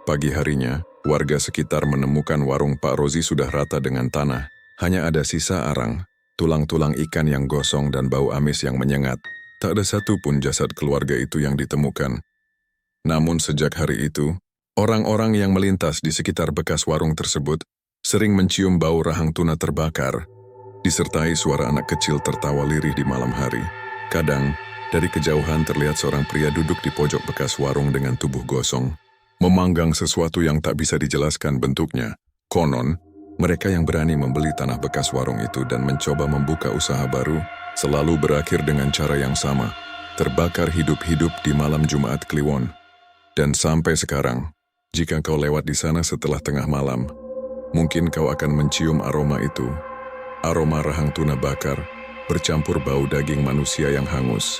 Pagi harinya, warga sekitar menemukan warung Pak Rozi sudah rata dengan tanah. Hanya ada sisa arang, tulang-tulang ikan yang gosong dan bau amis yang menyengat. Tak ada satupun jasad keluarga itu yang ditemukan. Namun sejak hari itu, orang-orang yang melintas di sekitar bekas warung tersebut sering mencium bau rahang tuna terbakar, disertai suara anak kecil tertawa lirih di malam hari. Kadang, dari kejauhan terlihat seorang pria duduk di pojok bekas warung dengan tubuh gosong, memanggang sesuatu yang tak bisa dijelaskan bentuknya. Konon, mereka yang berani membeli tanah bekas warung itu dan mencoba membuka usaha baru, selalu berakhir dengan cara yang sama, terbakar hidup-hidup di malam Jumat Kliwon. Dan sampai sekarang, jika kau lewat di sana setelah tengah malam, mungkin kau akan mencium aroma itu, aroma rahang tuna bakar, bercampur bau daging manusia yang hangus.